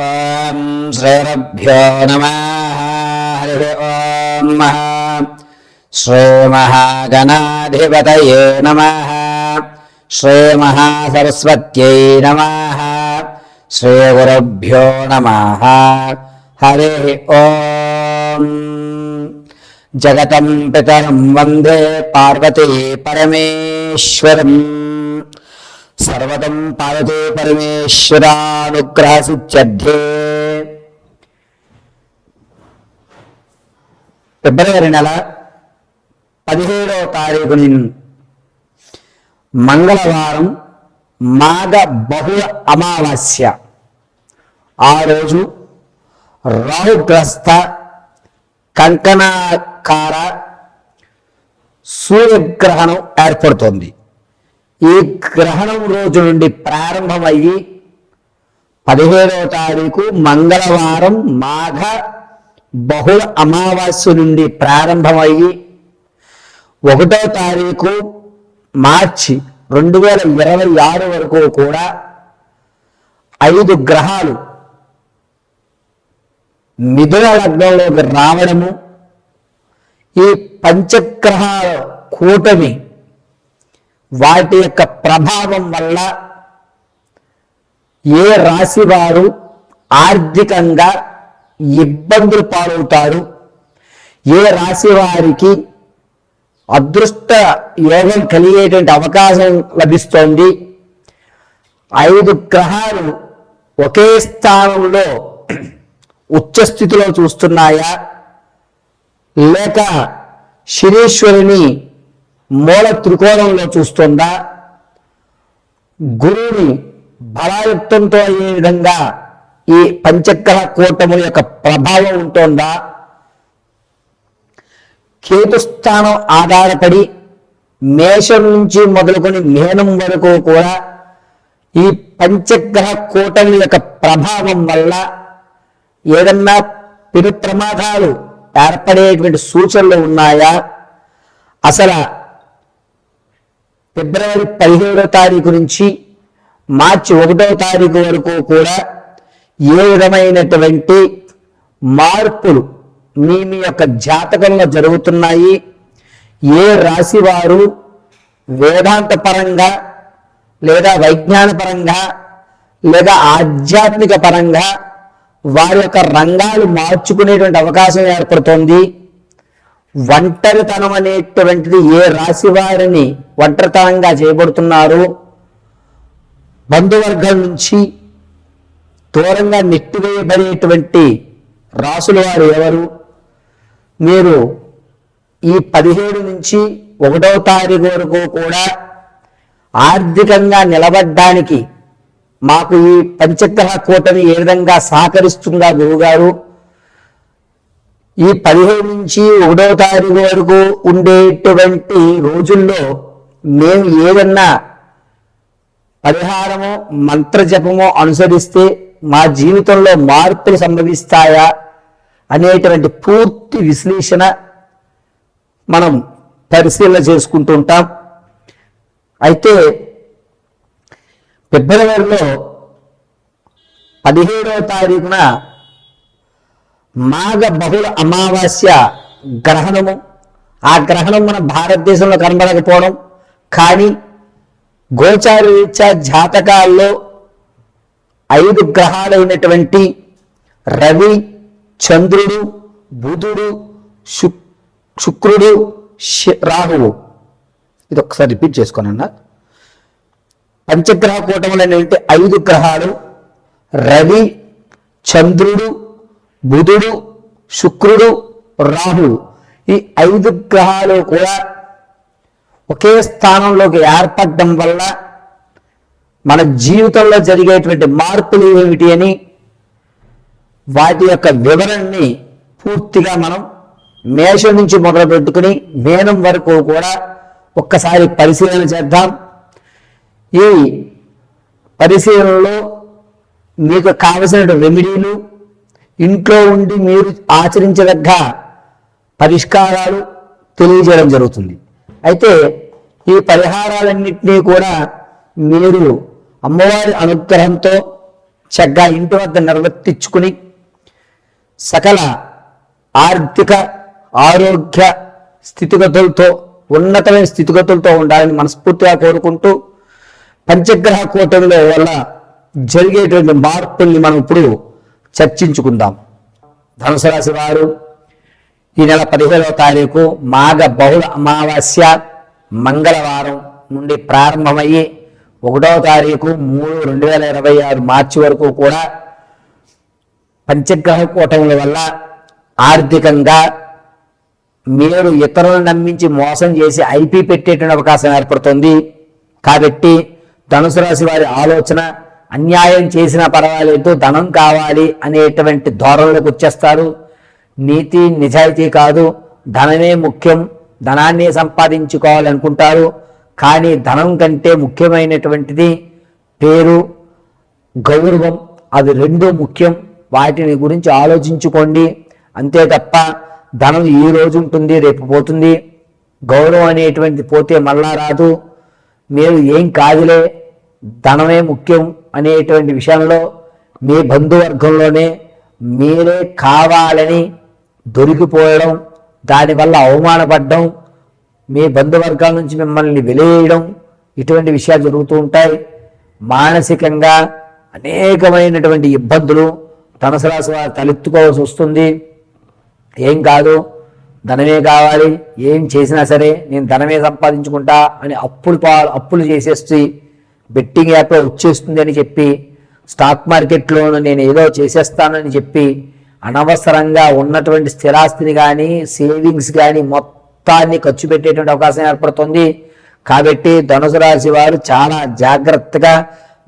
ఓం శ్రీరభ్యో నమః. హరి ఓం శ్రీమహాగణాధిపతయే నమః. శ్రీమహాసరస్వత్యై నమః. శ్రీగురుభ్యో నమః. హరి ఓం. జగతం పితరం వందే పార్వతీ పరమేశ్వరం. సర్వతం పార్వతీ పరమేశ్వరానుగ్రహసిద్ధ్యర్థే. ఫిబ్రవరి నెల 17వ తారీఖుని మంగళవారం, మాఘ బహుళ అమావాస్య. ఆ రోజు రాహుగ్రస్త కంకణాకార సూర్యగ్రహణం ఏర్పడుతోంది. ఈ గ్రహణం రోజు నుండి ప్రారంభమయ్యి 17వ తారీఖు మంగళవారం మాఘ బహుళ అమావాస్య నుండి ప్రారంభమయ్యి 1వ తారీఖు మార్చి 2026 వరకు కూడా 5 గ్రహాలు మిథున లగ్నంలోకి రావడము, ఈ పంచగ్రహాల కూటమి వాటి యొక్క ప్రభావం వల్ల ఏ రాశి వారు ఆర్థికంగా ఇబ్బందులు పాలవుతారు, ఏ రాశి వారికి అదృష్ట యోగం కలిగేటువంటి అవకాశం లభిస్తోంది, 5 గ్రహాలు ఒకే స్థానంలో ఉచ్చస్థితిలో చూస్తున్నాయా, లేక శనీశ్వరుని మూల త్రికోణంలో చూస్తుందా, గురువుని బలాయుక్తంతో అయ్యే విధంగా ఈ పంచగ్రహ కూటముల యొక్క ప్రభావం ఉంటుందా, కేతుస్థానం ఆధారపడి మేషం నుంచి మొదలుకొని మీనం వరకు కూడా ఈ పంచగ్రహ కూటమి యొక్క ప్రభావం వల్ల ఏదన్నా పెను ప్రమాదాలు ఏర్పడేటువంటి సూచనలు ఉన్నాయా, అసలు ఫిబ్రవరి 17వ తారీఖు నుంచి మార్చి 1వ తారీఖు వరకు కూడా ఏ విధమైనటువంటి మార్పులు మీ యొక్క జాతకంలో జరుగుతున్నాయి, ఏ రాశి వారు వేదాంత పరంగా లేదా వైజ్ఞాన పరంగా లేదా ఆధ్యాత్మిక పరంగా వారి యొక్క రంగాలు మార్చుకునేటువంటి అవకాశం ఏర్పడుతోంది, ఒంటరితనం అనేటువంటిది ఏ రాశి వారిని ఒంటరితనంగా చేయబడుతున్నారు, బంధువర్గం నుంచి దూరంగా నెట్టివేయబడేటువంటి రాసుల వారు ఎవరు, మీరు ఈ 17 నుంచి 1వ తారీఖు వరకు కూడా ఆర్థికంగా నిలబడ్డానికి మాకు ఈ పంచగ్రహ కూటమి ఏ విధంగా సహకరిస్తుందా గురువుగారు, ఈ 15 నుంచి 1వ తారీఖు వరకు ఉండేటువంటి రోజుల్లో మేము ఏదన్నా పరిహారమో మంత్రజపమో అనుసరిస్తే మా జీవితంలో మార్పులు సంభవిస్తాయా అనేటువంటి పూర్తి విశ్లేషణ మనం పరిశీలన చేసుకుంటూ ఉంటాం. అయితే ఫిబ్రవరిలో 17వ తారీఖున మాఘ బహుళ అమావాస్య గ్రహణము. ఆ గ్రహణం మన భారతదేశంలో కనబడకపోవడం, కానీ గోచార రీత్యా జాతకాల్లో 5 గ్రహాలైనటువంటి రవి, చంద్రుడు, బుధుడు, శుక్రుడు, రాహువు, ఇది ఒకసారి రిపీట్ చేసుకోనన్నా. పంచగ్రహ కూటములైనటువంటి 5 గ్రహాలు రవి, చంద్రుడు, బుధుడు, శుక్రుడు, రాహువు, ఈ 5 గ్రహాలు కూడా ఒకే స్థానంలోకి ఏర్పడడం వల్ల మన జీవితంలో జరిగేటువంటి మార్పులు ఏమిటి అని వాటి యొక్క వివరణని పూర్తిగా మనం మేషం నుంచి మొదలు పెట్టుకుని మీనం వరకు కూడా ఒక్కసారి పరిశీలన చేద్దాం. ఈ పరిశీలనలో మీకు కావలసిన రెమెడీలు, ఇంట్లో ఉండి మీరు ఆచరించదగ్గ పరిష్కారాలు తెలియజేయడం జరుగుతుంది. అయితే ఈ పరిహారాలన్నింటినీ కూడా మీరు అమ్మవారి అనుగ్రహంతో చక్కగా ఇంటి వద్ద నిర్వర్తించుకుని సకల ఆర్థిక ఆరోగ్య స్థితిగతులతో ఉన్నతమైన స్థితిగతులతో ఉండాలని మనస్ఫూర్తిగా కోరుకుంటూ పంచగ్రహ కూటమిలో వల్ల జరిగేటువంటి మార్పుల్ని మనం ఇప్పుడు చర్చించుకుందాం. ధనుసు రాశి వారు ఈ నెల 15వ తారీఖు మాఘ బహుళ అమావాస్య మంగళవారం నుండి ప్రారంభమయ్యి 1వ తారీఖు 3/2026 మార్చి వరకు కూడా పంచగ్రహ కూటముల వల్ల ఆర్థికంగా మీరు ఇతరులను నమ్మించి మోసం చేసి ఐపీ పెట్టేటువంటి అవకాశం ఏర్పడుతుంది. కాబట్టి ధనుసు రాశి వారి ఆలోచన అన్యాయం చేసినా పర్వాలేదు, ధనం కావాలి అనేటువంటి ధోరణిలోకి వచ్చేస్తారు. నీతి నిజాయితీ కాదు, ధనమే ముఖ్యం, ధనాన్ని సంపాదించుకోవాలనుకుంటారు. కానీ ధనం కంటే ముఖ్యమైనటువంటిది పేరు, గౌరవం, అవి రెండూ ముఖ్యం. వాటిని గురించి ఆలోచించుకోండి. అంతే తప్ప ధనం ఈ రోజు ఉంటుంది, రేపు పోతుంది. గౌరవం అనేటువంటిది పోతే మళ్ళా రాదు. మీరు ఏం కాదులే, ధనమే ముఖ్యం అనేటువంటి విషయంలో మీ బంధువర్గంలోనే మీరే కావాలని దొరికిపోయడం, దానివల్ల అవమానపడడం, మీ బంధువర్గాల నుంచి మిమ్మల్ని వెలివేయడం, ఇటువంటి విషయాలు జరుగుతూ ఉంటాయి. మానసికంగా అనేకమైనటువంటి ఇబ్బందులు ధనుసు రాశి వారు తలెత్తుకోవాల్సి వస్తుంది. ఏం కాదు, ధనమే కావాలి, ఏం చేసినా సరే నేను ధనమే సంపాదించుకుంటా అని అప్పులు చేసేసి బెట్టింగ్ యాప్లో వచ్చేస్తుంది అని చెప్పి, స్టాక్ మార్కెట్లోనూ నేను ఏదో చేసేస్తానని చెప్పి అనవసరంగా ఉన్నటువంటి స్థిరాస్తిని కానీ సేవింగ్స్ కానీ మొత్తాన్ని ఖర్చు పెట్టేటువంటి అవకాశం ఏర్పడుతుంది. కాబట్టి ధనుసు రాశి వారు చాలా జాగ్రత్తగా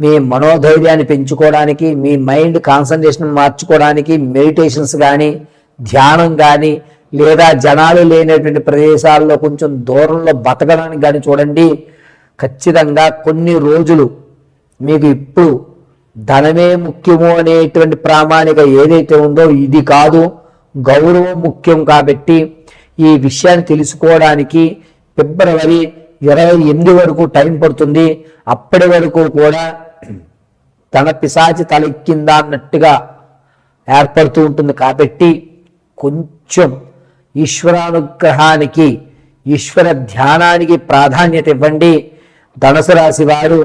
మీ మనోధైర్యాన్ని పెంచుకోవడానికి, మీ మైండ్ కాన్సన్ట్రేషన్ మార్చుకోవడానికి మెడిటేషన్స్ కానీ, ధ్యానం కానీ, లేదా జనాలు లేనటువంటి ప్రదేశాల్లో కొంచెం దూరంలో బతకడానికి కానీ చూడండి. ఖచ్చితంగా కొన్ని రోజులు మీకు ఇప్పుడు ధనమే ముఖ్యము అనేటువంటి ప్రామాణిక ఏదైతే ఉందో ఇది కాదు, గౌరవం ముఖ్యం. కాబట్టి ఈ విషయాన్ని తెలుసుకోవడానికి ఫిబ్రవరి 28 వరకు టైం పడుతుంది. అప్పటి వరకు కూడా తన పిశాచి తలెక్కిందా అన్నట్టుగా ఏర్పడుతూ ఉంటుంది. కాబట్టి కొంచెం ఈశ్వరానుగ్రహానికి, ఈశ్వర ధ్యానానికి ప్రాధాన్యత ఇవ్వండి. ధనుసు రాశి వారు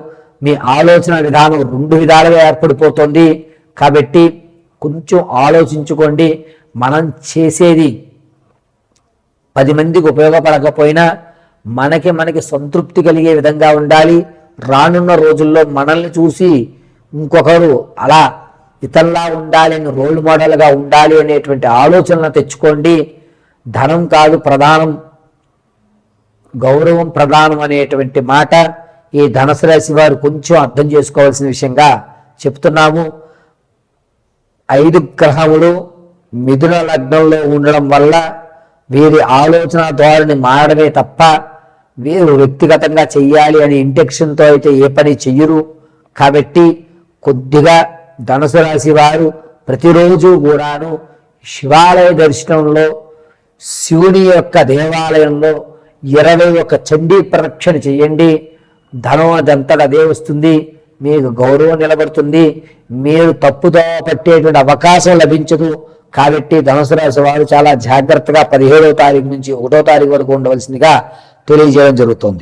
మీ ఆలోచన విధానం 2 విధాలుగా ఏర్పడిపోతుంది. కాబట్టి కొంచెం ఆలోచించుకోండి. మనం చేసేది 10 మందికి ఉపయోగపడకపోయినా మనకి సంతృప్తి కలిగే విధంగా ఉండాలి. రానున్న రోజుల్లో మనల్ని చూసి ఇంకొకరు అలా ఇతరులా ఉండాలి అని రోల్ మోడల్గా ఉండాలి అనేటువంటి ఆలోచనలు తెచ్చుకోండి. ధనం కాదు ప్రధానం, గౌరవం ప్రధానం అనేటువంటి మాట ఈ ధనుసు రాశి వారు కొంచెం అర్థం చేసుకోవాల్సిన విషయంగా చెప్తున్నాము. 5 గ్రహములు మిథున లగ్నంలో ఉండడం వల్ల వీరి ఆలోచన ధోరణి మారడమే తప్ప వీరు వ్యక్తిగతంగా చెయ్యాలి అనే ఇంటెన్షన్తో అయితే ఏ పని చెయ్యరు. కాబట్టి కొద్దిగా ధనుసు రాశి వారు ప్రతిరోజు కూడాను శివాలయ దర్శనంలో, శివుని యొక్క దేవాలయంలో 21 చండీ ప్రదక్షిణ చేయండి. ధనం అదంతటా అదే వస్తుంది, మీకు గౌరవం నిలబడుతుంది, మీరు తప్పుదో పట్టేటువంటి అవకాశం లభించదు. కాబట్టి ధనుసు రాశి వారు చాలా జాగ్రత్తగా 17వ తారీఖు నుంచి 1వ తారీఖు వరకు ఉండవలసిందిగా తెలియజేయడం జరుగుతుంది.